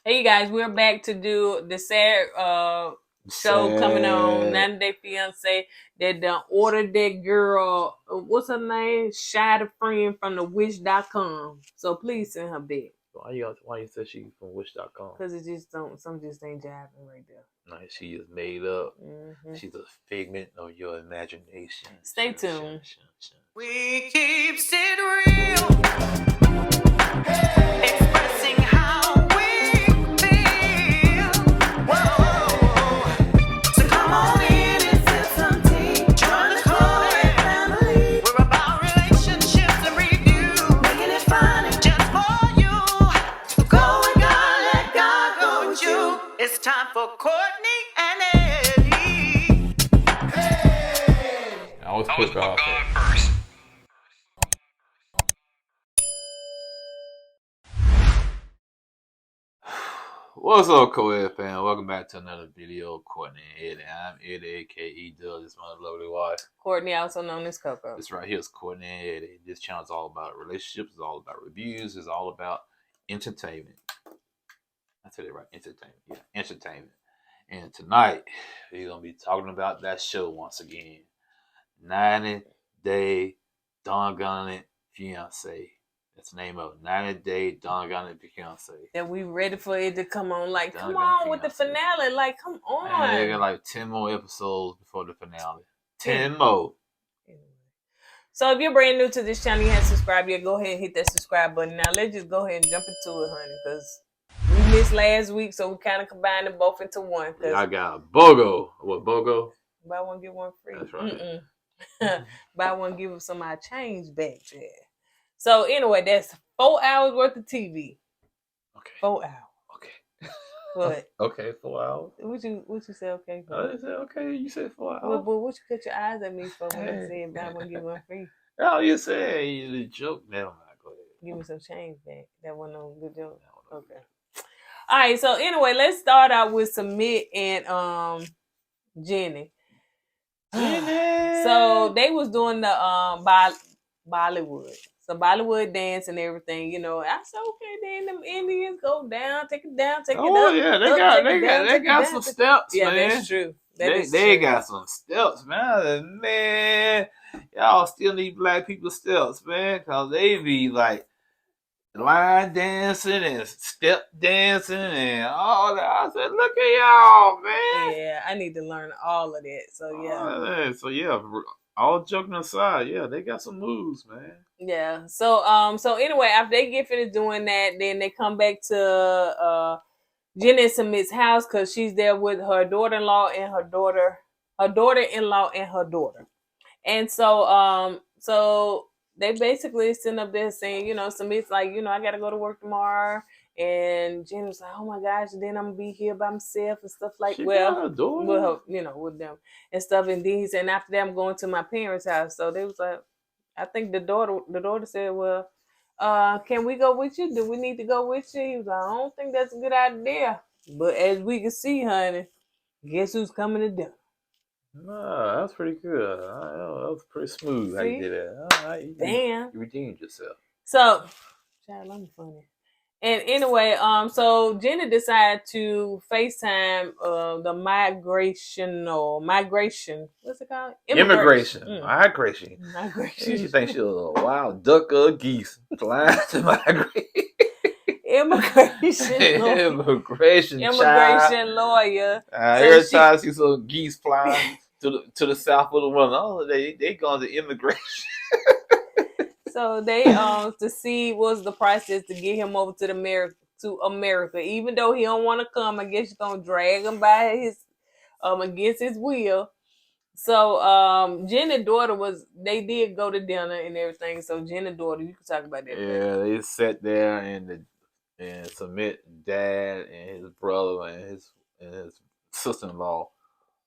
Hey you guys, we're back to do the sad show coming on 90 Day Fiancé. They done ordered that girl, what's her name? Shy the friend from the wish.com. So please send her back. Why you said she from wish.com? Because it just some just ain't jiving right there. Like she is made up. She's a figment of your imagination. Stay tuned. We keep it real. Expressing how we feel. Whoa. So come on in and sip some tea. Join the KOED family. We're about relationships and review. Making it fun just for you. Go with God, let God go with you. It's time for Courtney and Eddie. Hey! I always put God first. What's up, KOED fan? Welcome back to another video. Courtney and Eddie. I'm Eddie, aka Doug. This is my lovely wife. Courtney, also known as Coco. This right here is Courtney and Eddie. This channel is all about relationships. It's all about reviews. It's all about entertainment. I said it right. Entertainment. Yeah, entertainment. And tonight, we're going to be talking about that show once again. 90 Day Doggone It Fiancé. That's the name of it. 90 Day Doggone It Fiancé. That we ready for it to come on. Like, come on with the finale. Like, come on. Man, they got like 10 more episodes before the finale. 10 more. So if you're brand new to this channel, you haven't subscribed yet, go ahead and hit that subscribe button. Now let's just go ahead and jump into it, honey, because we missed last week, so we kind of combined them both into one. I got a BOGO. What, BOGO? Buy one, get one free. That's right. Buy one, give some of my change back there. So anyway, that's 4 hours worth of TV. Okay. 4 hours. Okay. What? Okay, 4 hours. What you say okay for? I said okay, you said 4 hours. Well, but what you cut your eyes at me for when I said buy one, get one free? Oh, you said you joke. Never mind. Go ahead. Give me some change back. That wasn't no good joke. Okay. All right. So anyway, let's start out with Sumit and Jenny. So they was doing the Bollywood. So Bollywood dance and everything, you know. I said, okay, then them Indians go down, take it down, take it up. Oh yeah, they got some steps, yeah, man. Yeah, that's true. They got some steps, man. Man, y'all still need black people steps, man, cause they be like line dancing and step dancing and all that. I said, look at y'all, man. Yeah, I need to learn all of that. So yeah. All joking aside, yeah, they got some moves, man. Yeah. So anyway, after they get finished doing that, then they come back to Jenny and Sumit's house because she's there with her daughter-in-law and her daughter-in-law and her daughter. And so they basically sitting up there saying, you know, Sumit's like, you know, I gotta go to work tomorrow. And Jenny was like, oh my gosh, then I'm gonna be here by myself and stuff like with her, you know, with them and stuff. And then he said, and after that, I'm going to my parents' house. So they was like, I think the daughter said, well, can we go with you? Do we need to go with you? He was like, I don't think that's a good idea. But as we can see, honey, guess who's coming to dinner? Nah, that's pretty good. That was pretty smooth. See? How you did that. All right, damn. You redeemed yourself. So, child, I'm funny. And anyway, so Jenny decided to FaceTime the migration. What's it called? Immigration. Migration. She thinks she was a wild duck or geese flying to migrate. Immigration lawyer. Every time I see some geese flying to the south of the world, oh, they going to immigration. So they to see what's the process to get him over to America. Even though he don't want to come, I guess you're gonna drag him by his against his will. So Jenny's daughter they did go to dinner and everything. So Jenny's daughter, you can talk about that. Yeah, they sat there and Sumit dad and his brother and his sister-in-law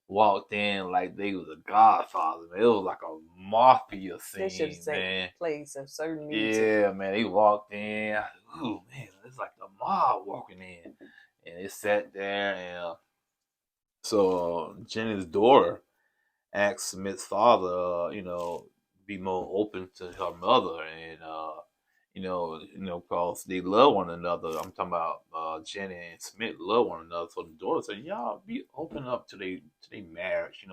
walked in like they was a godfather. Man. It was like a mafia scene, man. Played some certain music. Yeah, man. They walked in. Ooh, man, it's like the mob walking in, and they sat there. And so Jenny's daughter asked Sumit's father, you know, be more open to her mother, and because they love one another. I'm talking about Jenny and Smith love one another. So the daughter said, "Y'all be open up to their marriage.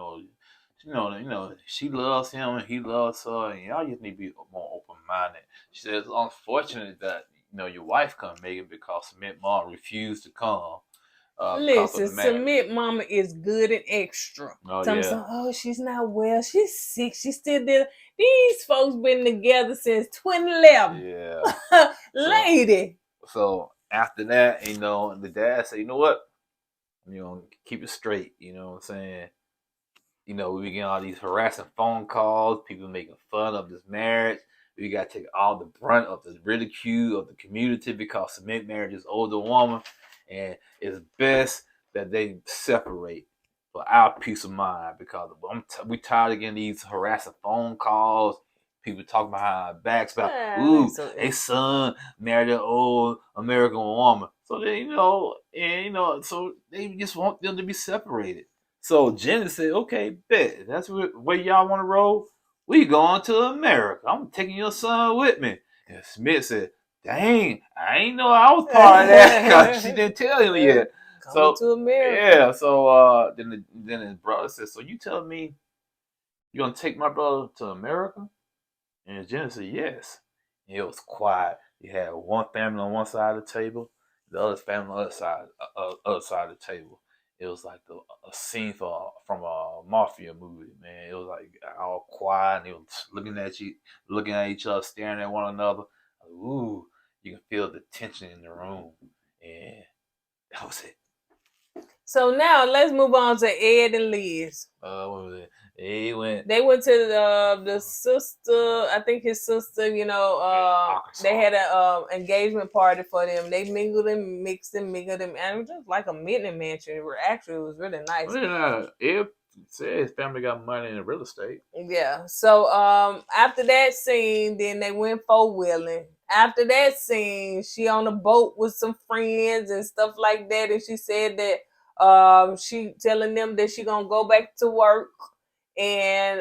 She loves him and he loves her, and y'all just need to be more open minded." She said, "It's unfortunate that your wife couldn't make it because Smith mom refused to come because of Listen, the marriage." Sumit mama is good and extra. Oh Tell me yeah, something, oh, she's not well. She's sick. She still did. These folks been together since 2011. yeah. Lady. So after that, the dad said, "You know what? Keep it straight." You know what I'm saying? We be getting all these harassing phone calls, people making fun of this marriage. We got to take all the brunt of the ridicule of the community because Smith married this older woman, and it's best that they separate for our peace of mind because we tired of getting these harassing phone calls. People talking behind our backs about, ooh, hey son married an old American woman. So so they just want them to be separated. So Jenny said, "Okay, bet that's where y'all want to roll. We going to America. I'm taking your son with me." And Smith said, "Dang, I ain't know I was part of that because she didn't tell him yet." Coming to America. Yeah. So then his brother said, "So you telling me you're gonna take my brother to America?" And Jenny said, "Yes." And it was quiet. You had one family on one side of the table, the other family on the other side of the table. It was like a scene from a mafia movie, man. It was like all quiet, and they was looking at each other, staring at one another. Ooh, you can feel the tension in the room, and that was it. So now let's move on to Ed and Liz. What was it? They went to the sister. I think his sister. They had an engagement party for them. They mingled and mixed and mingled and it was just like a midnight mansion. It was really nice. Ed said his family got money in real estate. Yeah. So after that scene, then they went 4-wheeling. After that scene, she on a boat with some friends and stuff like that, and she said that she telling them that she gonna go back to work, and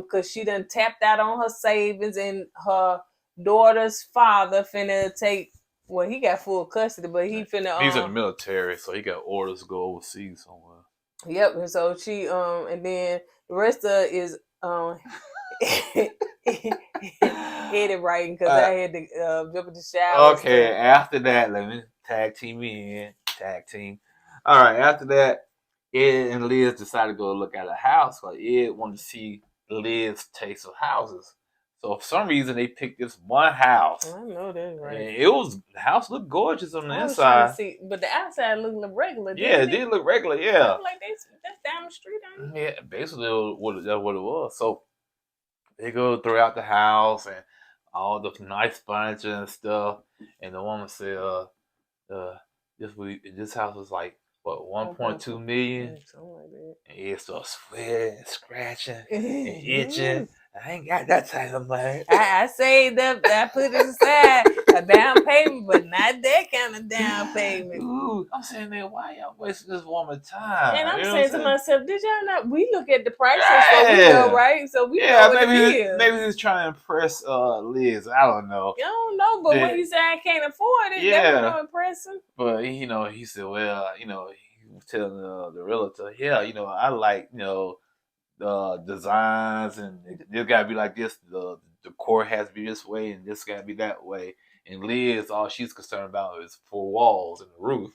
cause she done tapped out on her savings, and her daughter's father finna take. Well, he got full custody, but he finna. He's in the military, so he got orders to go overseas somewhere. Yep. And so she and then the rest of it is Eddie writing because I had to jump in the shower. Okay, after that, let me tag team. All right, after that, Ed and Liz decided to go look at a house. But Ed wanted to see Liz's taste of houses. So for some reason, they picked this one house. I know that's right. And the house looked gorgeous on the I was inside. trying to see, but the outside looked regular. Yeah, it did look regular. Yeah, like that's down the street. Yeah, basically that's what it was. So they go throughout the house and all the nice furniture and stuff. And the woman said, this house was like what 1.2 million. Something like that. And he starts sweating and scratching and itching. I ain't got that type of money. I saved up. I put it aside a down payment, but not that kind of down payment. Ooh, I'm saying, man, why y'all wasting this woman's time? And I'm saying to myself, did y'all not? We look at the prices before we go, right? So we know what it is. Maybe he was trying to impress Liz. I don't know. I don't know, but when he said I can't afford it, that was no impressive. But he said, well, he was telling the realtor, yeah, I like designs, and this gotta be like this. The decor has to be this way, and this gotta be that way. And Liz, all she's concerned about is 4 walls and the roof.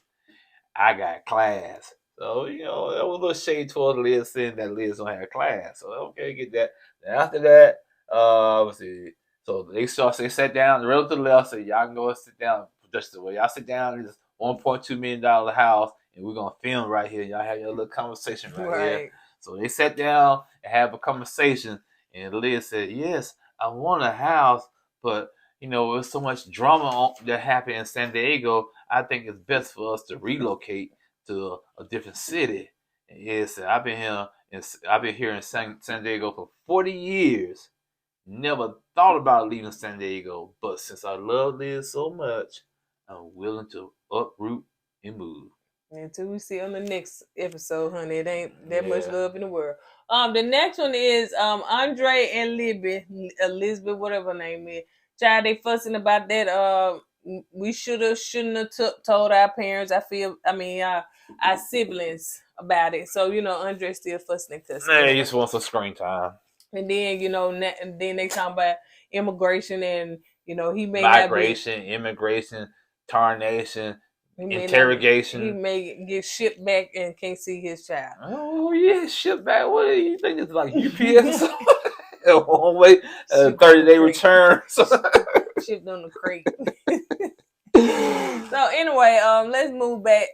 I got class. So, that was a little shade toward Liz saying that Liz don't have class. So, okay, get that. Then after that, let's see. So they sat down, the realtor left, said, y'all can go and sit down. Just the way y'all sit down in this $1.2 million house, and we're gonna film right here. Y'all have your little conversation right here. So they sat down and have a conversation, and Liz said, yes, I want a house, but there's so much drama that happened in San Diego. I think it's best for us to relocate to a different city. And he said, I've been here in San Diego for 40 years. Never thought about leaving San Diego, but since I love Liz so much, I'm willing to uproot and move. Until we see on the next episode, honey, it ain't that much love in the world. The next one is Andre and Libby, Elizabeth, whatever her name is. Child, they fussing about that. We shouldn't have told our parents. Our siblings about it. So Andre still fussing and cussing. Nah, he Anyway. just wants some screen time. And then and then they talking about immigration, and he may Migration, immigration, tarnation, interrogation. he may get shipped back and can't see his child. Oh yeah, ship back. What do you think it's like UPS? One way, 30-day return. Shipped on the crate. So anyway, let's move back.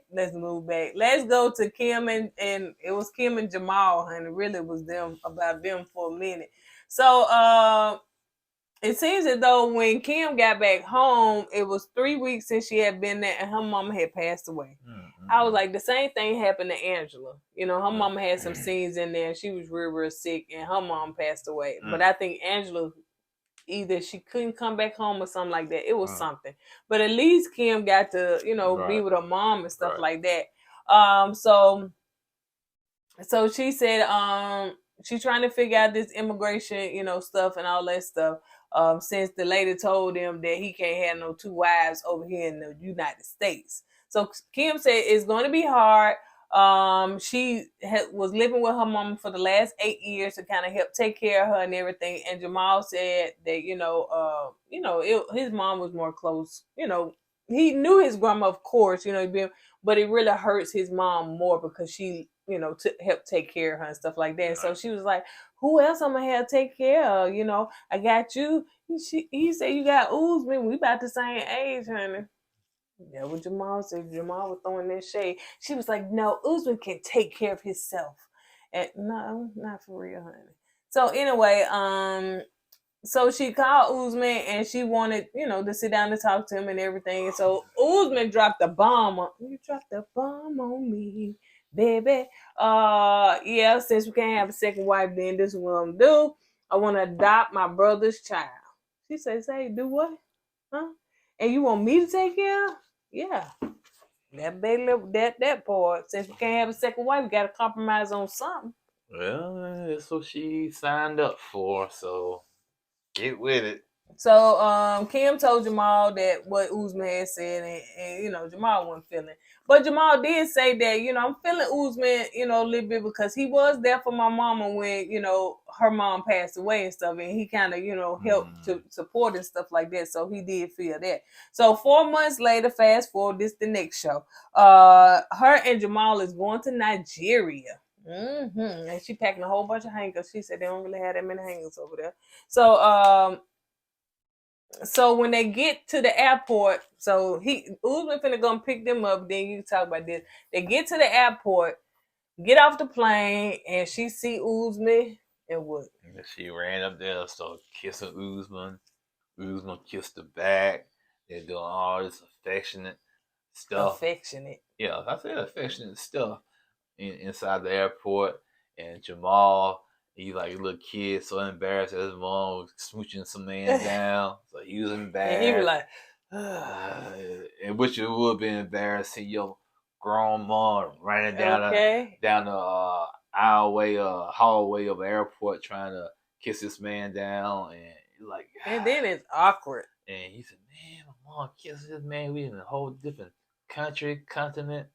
Let's go to Kim and it was Kim and Jamal, and it really was about them for a minute. So it seems as though when Kim got back home, it was 3 weeks since she had been there, and her mama had passed away. Mm-hmm. I was like, the same thing happened to Angela. Her mama had some scenes in there, and she was real, real sick, and her mom passed away. But I think Angela, either she couldn't come back home or something like that. It was something. But at least Kim got to, be with her mom and stuff like that. So she said, she's trying to figure out this immigration, stuff and all that stuff. Since the lady told him that he can't have no 2 wives over here in the United States. So Kim said it's going to be hard. She was living with her mom for the last 8 years to kind of help take care of her and everything. And Jamal said that, his mom was more close. He knew his grandma, of course, but it really hurts his mom more because she, to help take care of her and stuff like that. And so she was like, who else I'm gonna have to take care of? I got you. He said you got Uzman. We about the same age, honey. Yeah, what Jamal said. Jamal was throwing that shade. She was like, no, Uzman can take care of himself. And no, not for real, honey. So anyway, so she called Uzman and she wanted, to sit down and talk to him and everything. And so Uzman dropped the bomb on you. Dropped the bomb on me, baby. Yeah, since we can't have a second wife, then this is what I'm gonna do. I want to adopt my brother's child. She says, hey, do what? Huh? And you want me to take care of? Yeah. That baby, that part. Since we can't have a second wife, we gotta compromise on something. Well, that's what she signed up for, so get with it. So Kim told Jamal that what Uzman had said, and Jamal wasn't feeling. But Jamal did say that, I'm feeling Uzman, a little bit because he was there for my mama when, her mom passed away and stuff, and he kind of, helped to support and stuff like that. So he did feel that. So 4 months later, fast forward, this the next show. Her and Jamal is going to Nigeria. Mm-hmm. And she packing a whole bunch of hangers. She said they don't really have that many hangers over there. So when they get to the airport, so Uzman finna go and pick them up. Then you talk about this. They get to the airport, get off the plane, and she see Uzman and what? And she ran up there, started kissing Uzman. Uzman kissed her back. They're doing all this affectionate stuff. Yeah, I said affectionate stuff inside the airport. And Jamal, he like a little kid, so embarrassed that his mom was smooching some man down. So he was embarrassed. And he was like, and which it would have been embarrassing, your grown mom running down the hallway of the airport trying to kiss this man down, and he's like, and then it's awkward. And he said, man, my mom kissed this man. We in a whole different continent.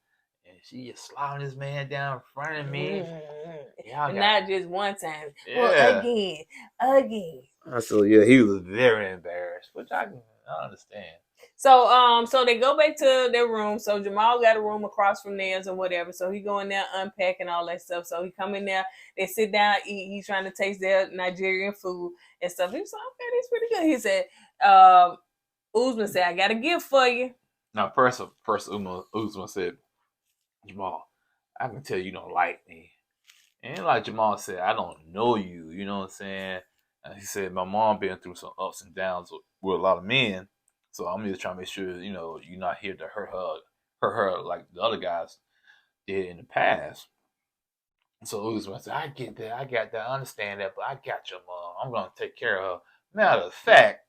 And she just slapping this man down in front of me. Not just one time. Yeah. Well, again. So yeah, he was very embarrassed, which I understand. So they go back to their room. So Jamal got a room across from theirs or whatever. So he go in there, unpacking all that stuff. So he come in there, they sit down, eat. He's trying to taste their Nigerian food and stuff. He was like, okay, that's pretty good. He said, Uzman said, I got a gift for you. Now, first Uzman said, Jamal, I can tell you don't like me. And like Jamal said, I don't know you. You know what I'm saying? And he said, my mom been through some ups and downs with a lot of men. So I'm just trying to make sure, you're not here to hurt her like the other guys did in the past. So Uzman said, I get that. I got that. I understand that. But I got your mom. I'm going to take care of her. Matter of fact,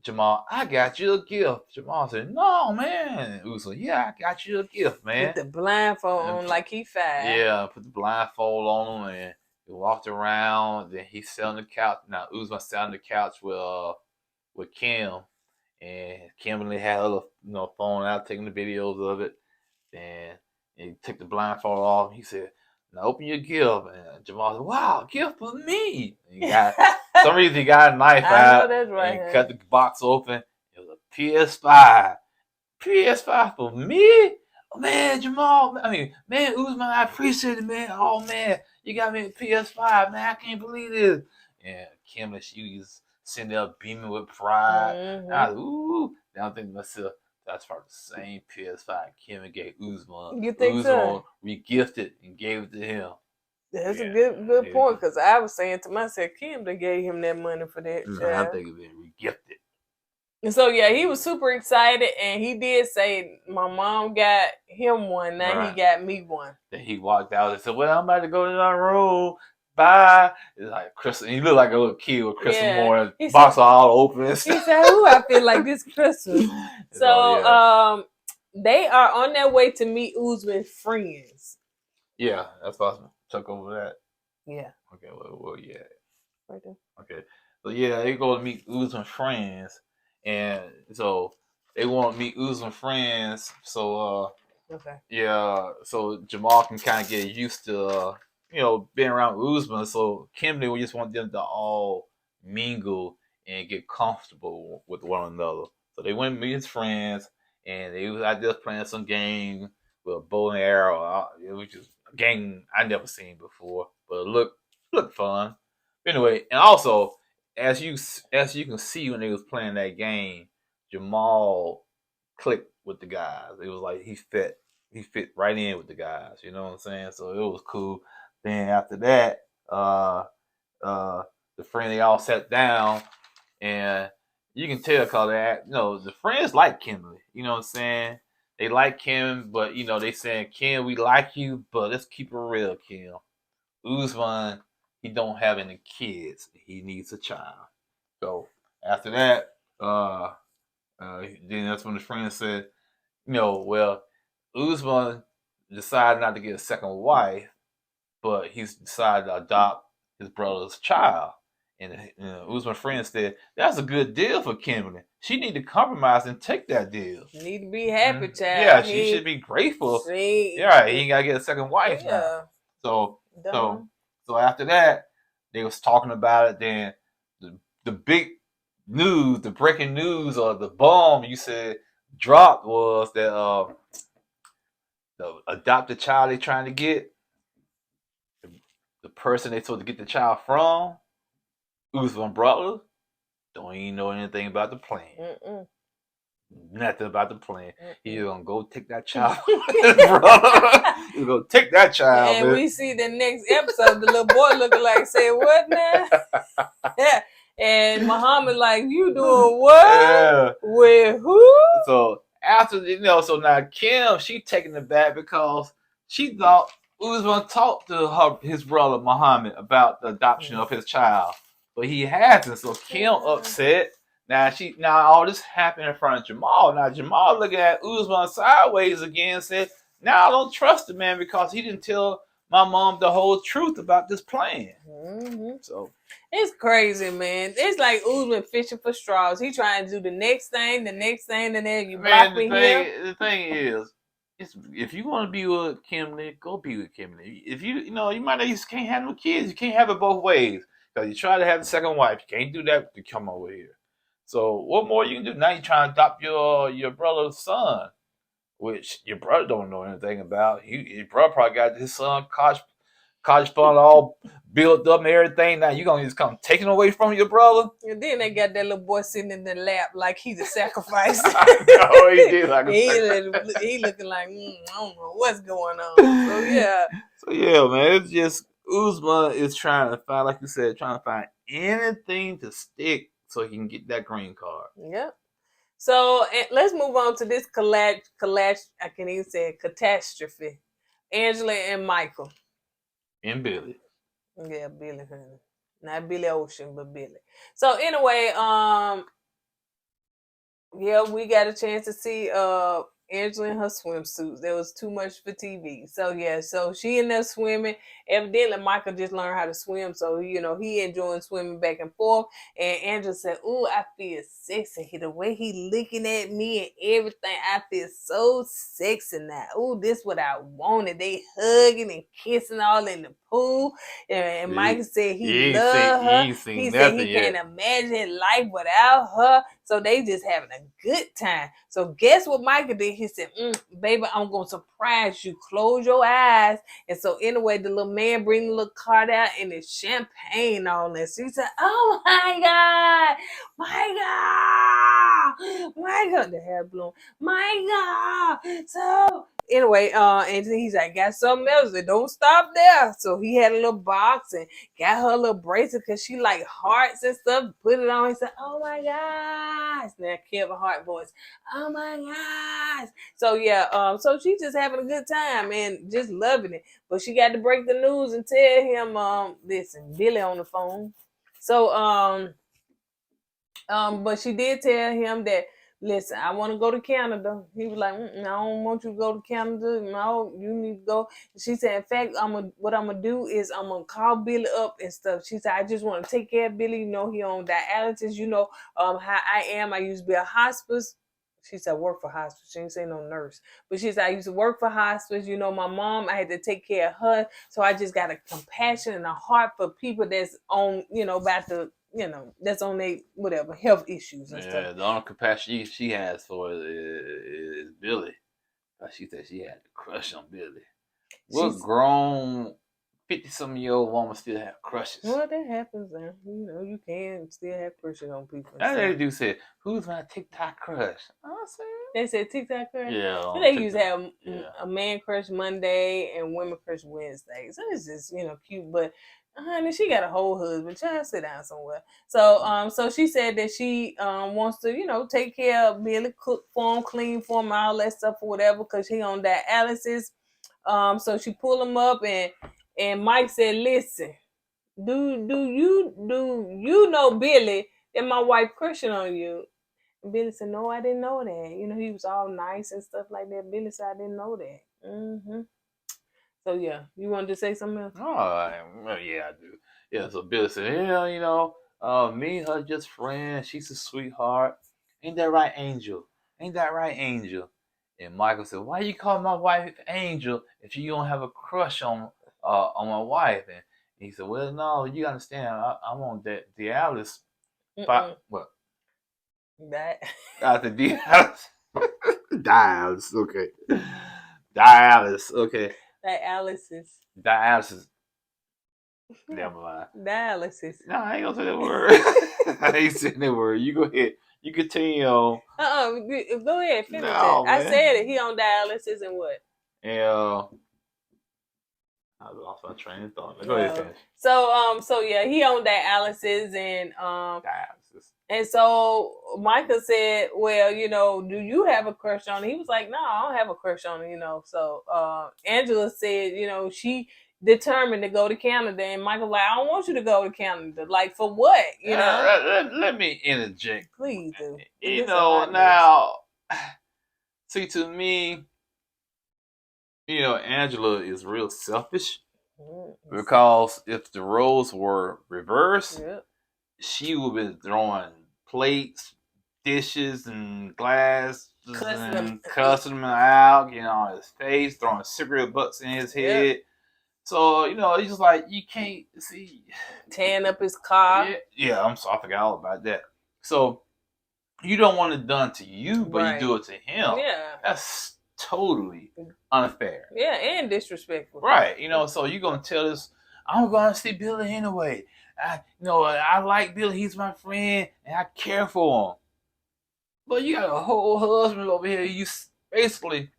Jamal, I got you a gift. Jamal said, no, man. Uzman, yeah, I got you a gift, man. Put the blindfold on like he 5. Yeah, put the blindfold on him and he walked around. Then he sat on the couch. Now, Uzman sat on the couch with with Kim, and Kimberly had her phone out taking the videos of it. And he took the blindfold off. He said, "Now open your gift." And Jamal said, "Wow, gift for me." And he got some reason he got a knife I out know that's right. and cut the box open. It was a PS5. PS5 for me? Oh, man, Jamal. Man, Usman, I appreciate it, man. Oh, man, you got me a PS5, man. I can't believe this. And Kimberly, she was sitting there beaming with pride. Mhm. I was, ooh. Now I'm thinking to myself, that's probably the same PS5 Kim gave Usman. You think so? Regifted and gave it to him. That's a Yeah. good point, because I was saying to myself, Kim, they gave him that money for that. I think it been regifted. And so yeah, he was super excited, and he did say, "My mom got him one, now Right. he got me one." Then he walked out and said, "Well, I'm about to go to my room. Bye." It's like Chris. He looked like a little kid with Christmas Yeah. morning. He Box said- all open. He said, "Ooh, I feel like this Christmas." So they are on their way to meet Usman's friends. Yeah, that's awesome. Check over that. Yeah. Okay, well, yeah. Right there. Okay, so yeah, they go to meet Usman's friends, and so they want to meet Usman's friends. So Okay. yeah, so Jamal can kind of get used to being around Usman. So Kimberly, we just want them to all mingle and get comfortable with one another. So they went to meet his friends, and they was out there playing some game with a bow and arrow, which is a game I never seen before, but it looked fun. Anyway, and also as you can see when they was playing that game, Jamal clicked with the guys. It was like he fit right in with the guys. You know what I'm saying? So it was cool. Then after that, the friend, they all sat down, and you can tell because the friends like Kimberly. You know what I'm saying? They like Kim, but they saying, "Kim, we like you, but let's keep it real, Kim. Usman, he don't have any kids. He needs a child." So after that, then that's when the friend said, well, Usman decided not to get a second wife, but he's decided to adopt his brother's child. And Usman's friend said, "That's a good deal for Kimberly. She need to compromise and take that deal. Need to be happy, child. Yeah, she should be grateful. Yeah, he ain't got to get a second wife now." So after that, they was talking about it. Then the big news, the breaking news, or the bomb you said dropped was that the adopted child they trying to get, the person they supposed to get the child from, Usman brother, don't even know anything about the plan. Mm-mm. Nothing about the plan. He's gonna go take that child. He's gonna take that child. And man. we see the next episode, the little boy looking like, "Say what now?" Yeah. And Muhammad like, "You doing what? Yeah. With who?" So after so now Kim, she taking it back because she thought Usman talked to his brother Muhammad about the adoption of his child, but he hasn't. So Kim upset. Now all this happened in front of Jamal. Now Jamal looking at Usman sideways again, said, "Now I don't trust the man because he didn't tell my mom the whole truth about this plan." Mm-hmm. So it's crazy, man. It's like Usman fishing for straws. He trying to do the next thing, and then you block me here. The thing is, if you want to be with Kimberly, go be with Kimberly. If you might not, you just can't have no kids. You can't have it both ways because you try to have the second wife. You can't do that to come over here. So what more you can do? Now you trying to adopt your brother's son, which your brother don't know anything about. Your brother probably got his son college fund all built up and everything. Now you gonna just come taking away from your brother? And then they got that little boy sitting in the lap like he's a sacrifice. No, he did like he looking like I don't know what's going on. So yeah. So yeah, man, it's just Usman is trying to find, like you said, trying to find anything to stick so he can get that green card. Yep. So let's move on to this collage. I can't even say it, catastrophe. Angela and Michael. And Billy. Yeah, Billy, honey. Not Billy Ocean, but Billy. So anyway, yeah, we got a chance to see Angela in her swimsuits. There was too much for TV. So yeah, so she in there swimming. Evidently, Michael just learned how to swim, so he enjoying swimming back and forth. And Angela said, "Ooh, I feel sexy. The way he looking at me and everything, I feel so sexy now. Ooh, this what I wanted. They hugging and kissing all in the pool." And Michael said he loved her. He said he can't imagine life without her. So they just having a good time. So guess what Michael did? He said, "Baby, I'm gonna surprise you. Close your eyes." And so anyway, the little man bring the little card out and it's champagne on it. So he said, "Oh my God, my God, the hair blown, my God." So anyway, and then he's like, "Got something else. And don't stop there." So he had a little box and got her a little bracelet because she like hearts and stuff. Put it on. He said, "Oh my gosh." Now Kevin Hart voice, "Oh my gosh." So yeah, so she's just having a good time and just loving it. But she got to break the news and tell him, listen, Billy on the phone. So but she did tell him that, listen, I want to go to Canada. He was like, I don't want you to go to Canada. No, you need to go. She said, in fact, what I'm gonna do is I'm gonna call Billy up and stuff. She said, I just want to take care of Billy. He on dialysis. How I am. I used to be a hospice. She said, work for hospice. She didn't say no nurse. But she said, I used to work for hospice. My mom, I had to take care of her. So I just got a compassion and a heart for people that's on, about to, that's on their whatever health issues and stuff. Yeah, the only compassion she has for is Billy. She said she had a crush on Billy. What grown 50-some-year-old woman still have crushes? Well, that happens now. You can still have crushes on people. They do say, "Who's my TikTok crush?" They said TikTok crush? Yeah. They used to have a man crush Monday and women crush Wednesday. So it's just, cute. But honey, she got a whole husband. Try to sit down somewhere. So so she said that she wants to, take care of Billy, cook for him, clean for him, all that stuff or whatever, because he on dialysis. So she pulled him up and Mike said, "Listen, do you know Billy that my wife crushing on you?" And Billy said, "No, I didn't know that." He was all nice and stuff like that. Billy said, "I didn't know that." So yeah, you wanted to say something else? Oh, well, yeah, I do. Yeah, so Billy said, me and her just friends. She's a sweetheart. Ain't that right, Angel? Ain't that right, Angel? And Michael said, "Why you call my wife Angel if you don't have a crush on my wife?" And he said, "Well, no, you understand. I'm on that dialysis." What? That. The dialysis. Dialysis. Okay. Dialysis. Okay. Dialysis. Never mind. Dialysis. No, I ain't gonna say that word. I ain't saying that word. You go ahead. You continue on. Go ahead. Finish No, it. man. I said it. He on dialysis and what? Yeah. I lost my train of thought. Go ahead, finish. So yeah, he on dialysis and dialysis. And so Michael said, "Well, do you have a crush on him?" He was like, "No, I don't have a crush on him." So Angela said, she determined to go to Canada, and Michael like, "I don't want you to go to Canada. Like for what?" Let me interject. Please do. Now, see, to me, Angela is real selfish because if the roles were reversed, she would be throwing plates, dishes, and glass, and cussing him out, on his face, throwing cigarette butts in his head. So, it's just like, you can't see. Tearing up his car. Yeah, I'm sorry, I forgot all about that. So, you don't want it done to you, but you do it to him. Yeah. That's totally unfair. Yeah, and disrespectful. Right. So you're going to tell us, I'm going to see Billy anyway. I like Billy. He's my friend, and I care for him. But you got a whole husband over here. You basically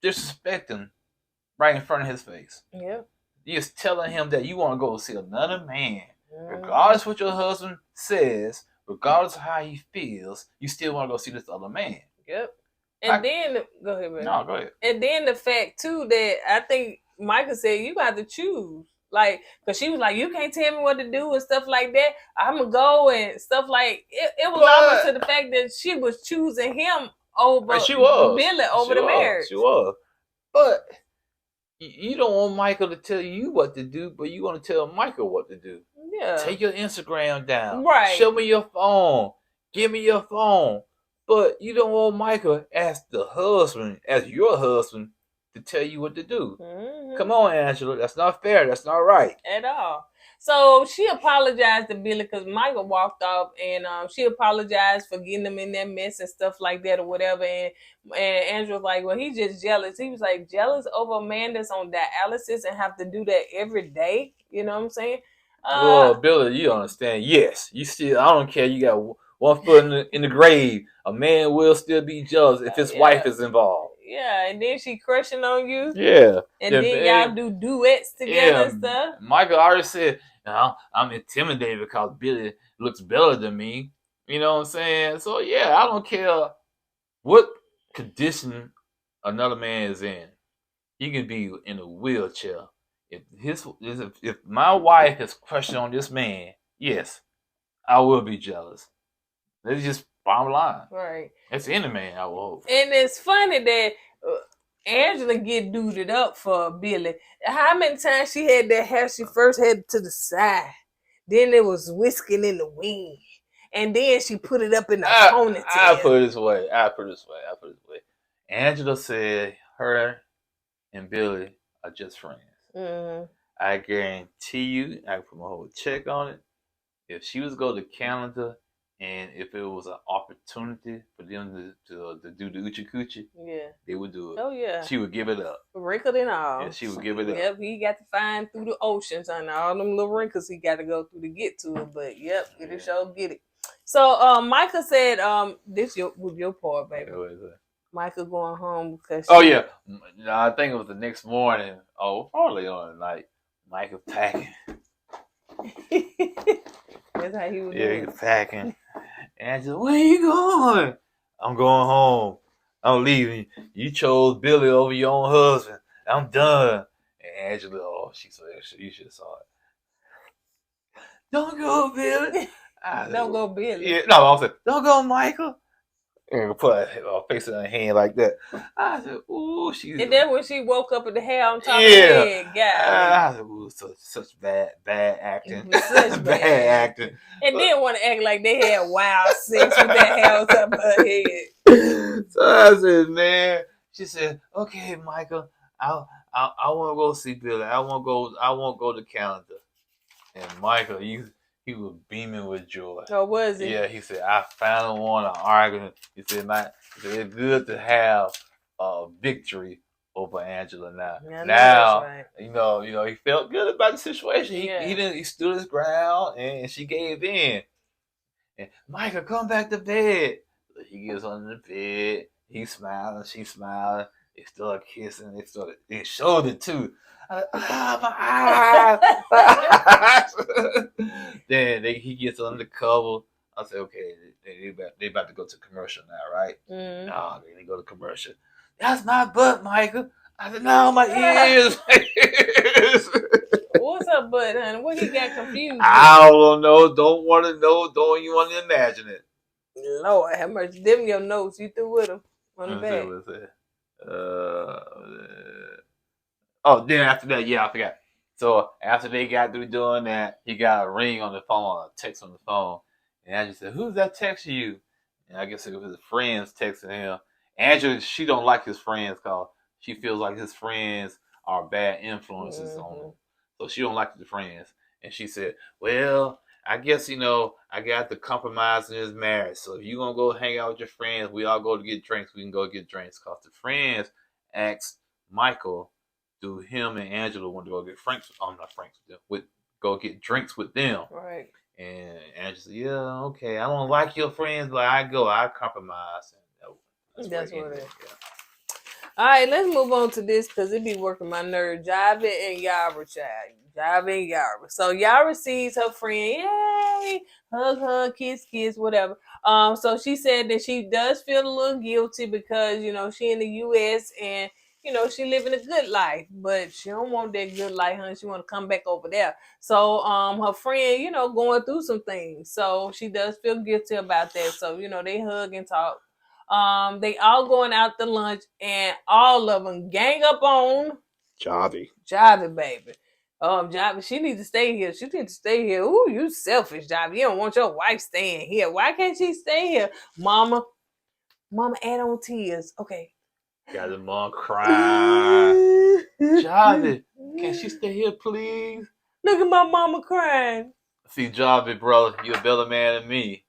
disrespecting right in front of his face. Yeah. You're just telling him that you want to go see another man. Regardless what your husband says, regardless of how he feels, you still want to go see this other man. Yep. And then, go ahead, man. No, go ahead. And then the fact, too, that I think Michael said, you got to choose. Like, because she was like, you can't tell me what to do and stuff like that. I'm going to go and stuff like, it was almost to the fact that she was choosing him over She was. Billy over the marriage. She was. But you don't want Michael to tell you what to do, but you want to tell Michael what to do. Yeah. Take your Instagram down. Right. Show me your phone. Give me your phone. But you don't want Michael as the husband, as your husband, to tell you what to do. Mm-hmm. Come on, Angela. That's not fair. That's not right. At all. So she apologized to Billy because Michael walked off, and she apologized for getting him in that mess and stuff like that or whatever. And Andrew was like, well, he's just jealous. He was like, jealous over a man that's on dialysis and have to do that every day. You know what I'm saying? Well, Billy, you understand. Yes. You still, I don't care. You got one foot in the grave. A man will still be jealous if his wife is involved. Yeah, and then she crushing on you. Yeah. And then y'all do duets together and stuff. Michael already said, no, I'm intimidated because Billy looks better than me. You know what I'm saying? So, yeah, I don't care what condition another man is in. He can be in a wheelchair. If my wife is crushing on this man, yes, I will be jealous. That's just bottom line. Right. That's any man, I will hope. And it's funny that Angela get duded up for Billy. How many times she had that hair? She first had it to the side, then it was whisking in the wind, and then she put it up in the ponytail. I put it this way. Angela said her and Billy are just friends. Mm-hmm. I guarantee you, I put my whole check on it. If she was to go to Canada, and if it was an opportunity for them to do the Uchi Coochie, they would do it. Oh, yeah. She would give it up. Wrinkled and all. Yeah, she would give it up. Yep, he got to find through the oceans and all them little wrinkles he got to go through to get to it. But, yep, get it, get it. So, Micah said, this was your part, baby. What is it? Michael going home because I think it was the next morning. Oh, probably on the night. Michael packing. That's how he was doing. He was packing. Angela, where you going? I'm going home. I'm leaving. You chose Billy over your own husband. I'm done. And Angela, she said, you should have saw it. Don't go, Billy. Don't go, Billy. Yeah, no, I said, don't go, Michael. And put her face in her hand like that. I said, ooh, she's... And then when she woke up with the hair on top of her head, I said, ooh, such bad acting. Such bad acting. And then want to act like they had wild sex with that hair on top of her head. So I said, man, she said, okay, Michael, I want to go see Billy. I won't go to Canada. And Michael, he was beaming with joy. Oh, was he? Yeah, he said, I finally won an argument. He said, it's good to have a victory over Angela now. Yeah, now, right. you know, he felt good about the situation. He stood his ground and she gave in. And Michael, come back to bed. So he gets under the bed. He's smiling, she's smiling. They started kissing. They showed it too. My eyes. Then he gets under the cover. I said, okay, they about to go to commercial now, right? Mm. Oh, they go to commercial. That's my butt, Michael. I said, no, my ears. What's up, butt, honey? What he got confused? I don't know. Don't want to know. Don't even want to imagine it. Lord have mercy. Them your notes. You threw with him on the back. What's that? Then after that, I forgot. So after they got through doing that, he got a ring on the phone, a text on the phone. And Angela said, who's that texting you? And I guess it was his friends texting him. Angela, she don't like his friends because she feels like his friends are bad influences on him. So she don't like the friends. And she said, well, I guess, I got to compromise in his marriage. So if you're going to go hang out with your friends, we all go to get drinks. We can go get drinks. Because the friends asked Michael, do him and Angela want to go get go get drinks with them. Right. And Angela said, yeah, okay. I don't like your friends, but I compromise. And that's what it is. Yeah. All right, let's move on to this because it be working my nerve. Java and Yara, child. Java and Yara. So Yara sees her friend, yay, hug, kiss, whatever. So she said that she does feel a little guilty because, she in the U.S. and, she living a good life, but she don't want that good life, honey. She want to come back over there. So her friend, going through some things. So she does feel guilty about that. So, they hug and talk. They all going out to lunch, and all of them gang up on Javi, baby. Javi, she needs to stay here. She needs to stay here. Ooh, you selfish, Javi. You don't want your wife staying here. Why can't she stay here? Mama, add on tears. Okay. Got the mom crying. Javi, can she stay here, please? Look at my mama crying. See, Javi, brother, you a better man than me.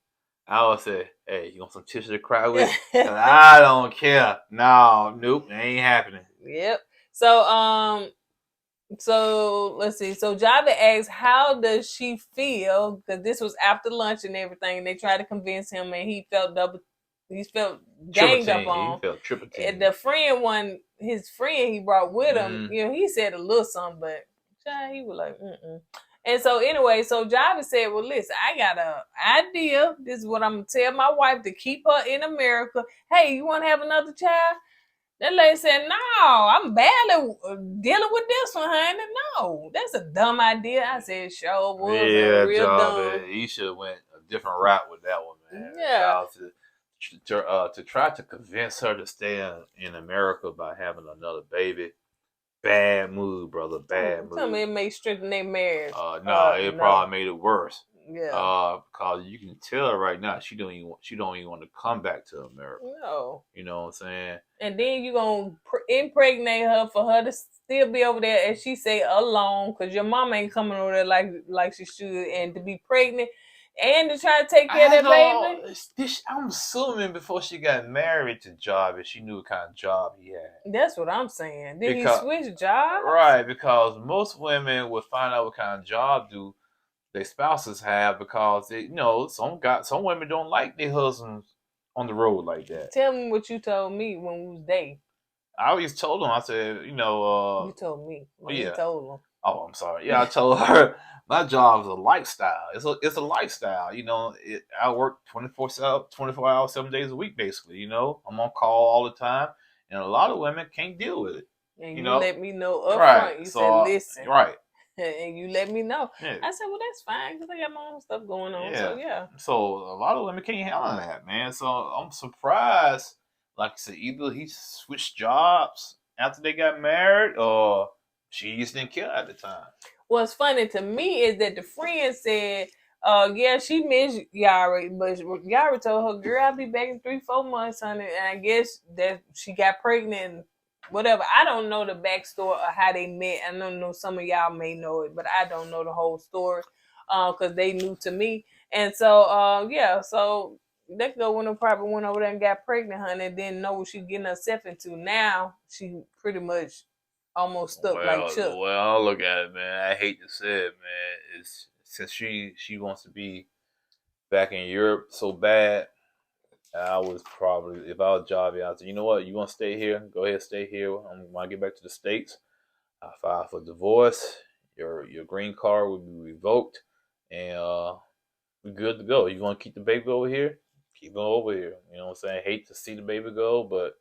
I would say, hey, you want some tissue to cry with? I don't care. No, nope, it ain't happening. Yep. So let's see. So Java asks, how does she feel? Because this was after lunch and everything. And they tried to convince him, and he felt ganged up on. He felt triple team. And the friend his friend he brought with him, he said a little something, but he was like, And so anyway, so Java said, well, listen, I got an idea. This is what I'm going to tell my wife to keep her in America. Hey, you want to have another child? That lady said, no, I'm badly dealing with this one, honey. No, that's a dumb idea. I said, sure was. Yeah, real Java, dumb. he should have went a different route with that one, man. Yeah. To try to convince her to stay in America by having another baby. Bad move, brother. Bad move. Tell me it may strengthen their marriage. It probably made it worse. Yeah. Because you can tell right now she don't even want to come back to America. No. You know what I'm saying? And then you gonna impregnate her for her to still be over there, as she say, alone, because your mom ain't coming over there like she should, and to be pregnant and to try to take care of that baby. I'm assuming before she got married to Jarvis, she knew what kind of job he had. That's what I'm saying. Did he switch jobs? Right, because most women would find out what kind of job do their spouses have, because they, some women don't like their husbands on the road like that. Tell me what you told me when we was dating. I always told them. I said, you told me. You told them. Oh, I'm sorry. Yeah, I told her my job is a lifestyle. It's a lifestyle. I work 24 hours, 7 days a week, basically. I'm on call all the time, and a lot of women can't deal with it. And you let me know up front. You said, listen. Right. And you let me know. Yeah. I said, well, that's fine, because I got my own stuff going on. Yeah. So a lot of women can't handle that, man. So I'm surprised. Like I said, either he switched jobs after they got married, or she just didn't care at the time. What's funny to me is that the friend said, she missed Yara, but Yara told her, girl, I'll be back in 3-4 months, honey. And I guess that she got pregnant and whatever. I don't know the backstory of how they met. I don't know, some of y'all may know it, but I don't know the whole story because they new to me. And so, so that girl probably went over there and got pregnant, honey, and didn't know what she getting herself into. Now she pretty much almost stuck like Chuck. Well, look at it, man. I hate to say it, man. It's since she wants to be back in Europe so bad. I was probably, if I was Javi, I'd say, you know what, you want to stay here? Go ahead, stay here. When I get back to the States, I file for divorce. Your green card will be revoked, and we're good to go. You want to keep the baby over here? Keep it over here. You know what I'm saying? I hate to see the baby go, but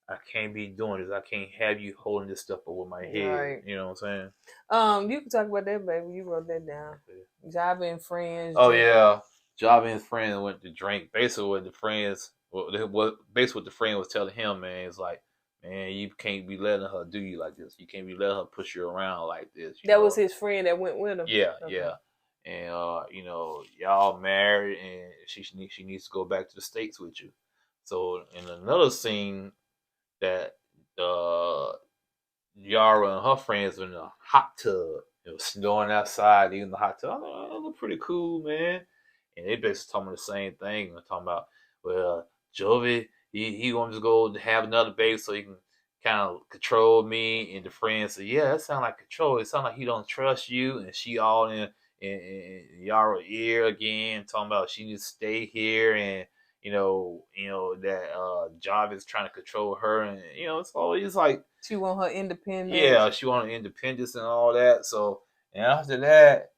I can't be doing this. I can't have you holding this stuff over my head. Right. You know what I'm saying? You can talk about that, baby. You wrote that down. Javi and friends. Oh, yeah. Javi and his friends went to drink. Basically, what the friend was telling him, man, is like, man, you can't be letting her do you like this. You can't be letting her push you around like this. That was his friend that went with him. Yeah, okay. Yeah. And y'all married, and she needs to go back to the States with you. So in another scene, that Yara and her friends were in a hot tub. It was snowing outside, even the hot tub. Oh, that looked pretty cool, man. And they basically told me the same thing. They're talking about, well, Jovi, he wants to go have another baby so he can kind of control me. And the friend said, yeah, that sounds like control. It sounds like he don't trust you. And she all in Yara's ear again, talking about she needs to stay here, and that Job is trying to control her, and it's always like she want her independence. Yeah, she want her independence and all that. So, and after that,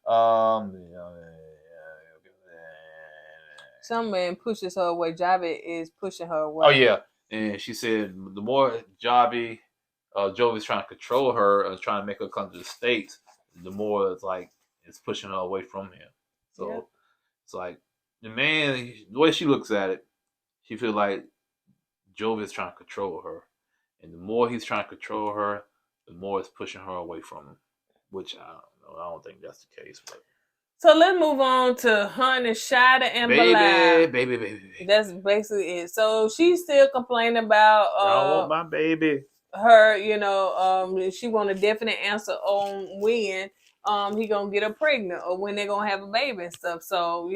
some man pushes her away. Javi is pushing her away. Oh yeah, and she said the more Jovi's trying to control her, trying to make her come to the States, the more it's pushing her away from him. So It's like the man, the way she looks at it, she feels like Job is trying to control her, and the more he's trying to control her, the more it's pushing her away from him. Which I don't know. I don't think that's the case. But So let's move on to Hun and Shada and Bilal. baby. That's basically it. So she's still complaining about I don't want my baby. her, she want a definite answer on when he gonna get her pregnant or when they're gonna have a baby and stuff. So,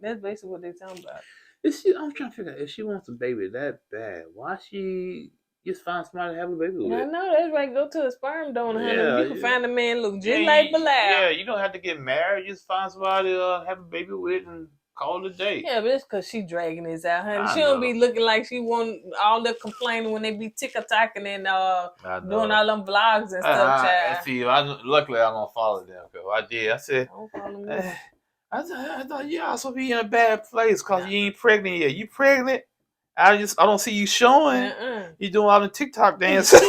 that's basically what they're talking about. I'm trying to figure out if she wants a baby that bad, why she just find somebody to have a baby with? I know, that's right. Go to a sperm donor, honey. Yeah, You can find a man look just Yeah, like Bilal. Yeah, you don't have to get married. Just find somebody to have a baby with and call it a day. Yeah, but it's because she dragging this out, honey. I She don't know. be looking like she want all the complaining when they be tick-a-tacking and doing all them vlogs and stuff, child. See, luckily I don't follow them. Cause I did. I said, I don't follow me. I thought you also be in a bad place because you ain't pregnant yet. You pregnant? I don't see you showing. You doing all the TikTok dances.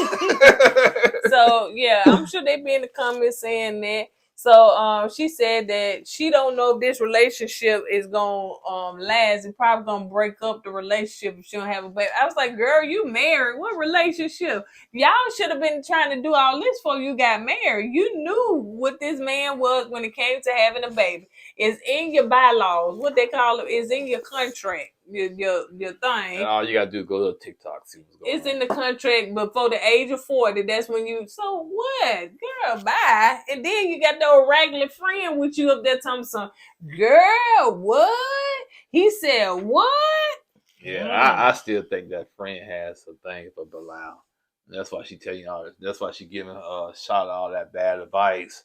So yeah, I'm sure they be in the comments saying that. So she said that she don't know if this relationship is gonna last. It's probably gonna break up the relationship if she don't have a baby. I was like, girl, you married. What relationship? Y'all should have been trying to do all this before you got married. You knew what this man was when it came to having a baby. It's in your bylaws. What they call it is in your contract. Your thing. All you gotta do is go to TikTok, see what's going on. It's in the contract before the age of 40. That's when you. So what, girl? Bye. And then you got the regular friend with you up there telling some girl. What? He said what? Yeah, I still think that friend has a thing for Bilal. That's why she telling all this. That's why she giving Shot all that bad advice.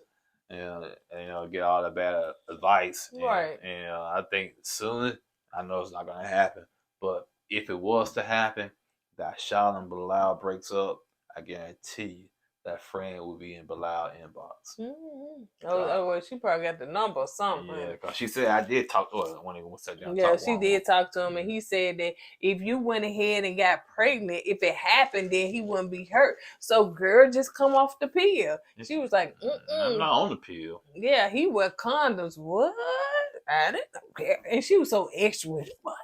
And get all that bad advice. Right. And I think soon. I know it's not going to happen, but if it was to happen, that Shah and Bilal breaks up, I guarantee you that friend will be in Bilal inbox. Mm-hmm. Well, she probably got the number or something. Yeah, because she said I did talk to her when he sat down. Yeah, she did talk to him, and he said that if you went ahead and got pregnant, if it happened, then he wouldn't be hurt. So, girl, just come off the pill. She was like, I'm not on the pill. Yeah, he wear condoms. What? I didn't care. And she was so extra with it. What?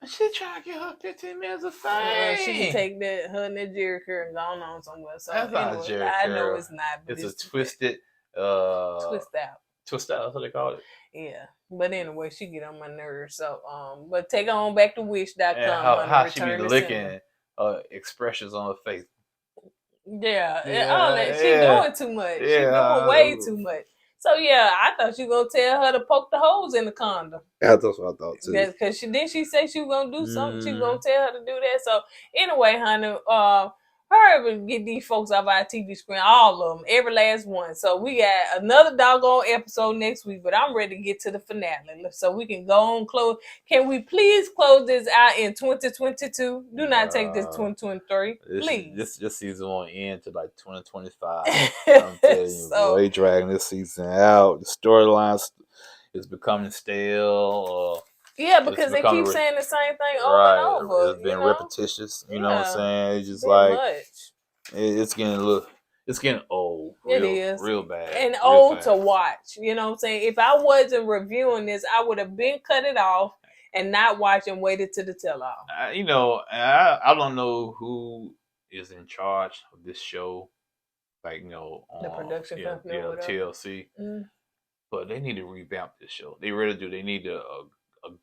She trying to get her 15 minutes of fame. She can take that, her and that Jerry curl and go on somewhere. So that's not a Jerry I curl. know it's not. But it's a twisted. Twist out. Twist out, that's what they call it. Yeah. But anyway, she get on my nerves. So, but take her on back to wish.com. How she be licking expressions on her face. Yeah. All that. She doing too much. She doing way too much. So yeah, I thought you were gonna tell her to poke the holes in the condom. Yeah, that's what I thought too. Because she said she was gonna do something. She was gonna tell her to do that. So anyway, honey, hurry up get these folks off our TV screen, all of them, every last one. So we got another doggone episode next week, but I'm ready to get to the finale. So we can go on close. Can we please close this out in 2022? Do not take this 2023, please. This season won't end to like 2025. I'm telling you, boy, dragging this season out. The storylines is becoming stale. Yeah, because they keep saying the same thing over and over. It's been repetitious. You know what I'm saying? It's just like it's getting old. It is real bad and old to watch. You know what I'm saying? If I wasn't reviewing this, I would have been cut it off and not watch and waited to the tell off. I don't know who is in charge of this show. Like the production company, TLC. But they need to revamp this show. They really do. They need a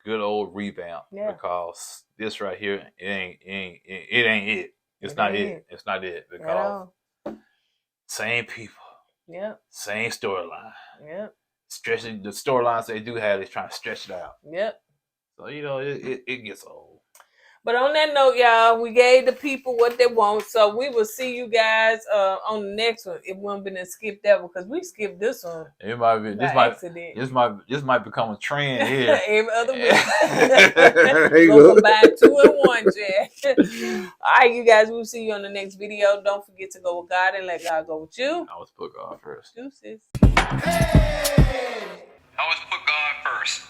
good old revamp because this right here, it ain't it. It's not it. It's not it because same people. Yep. Same storyline. Yep. Stretching the storylines they do have, they're trying to stretch it out. Yep. So it gets old. But on that note, y'all, we gave the people what they want. So we will see you guys on the next one. It won't be to skip that one because we skipped this one. It might be this might become a trend here. Every other week. Go combine 2 and 1, Jack. All right, you guys, we'll see you on the next video. Don't forget to go with God and let God go with you. I always put God first. Deuces. Hey! Always put God first.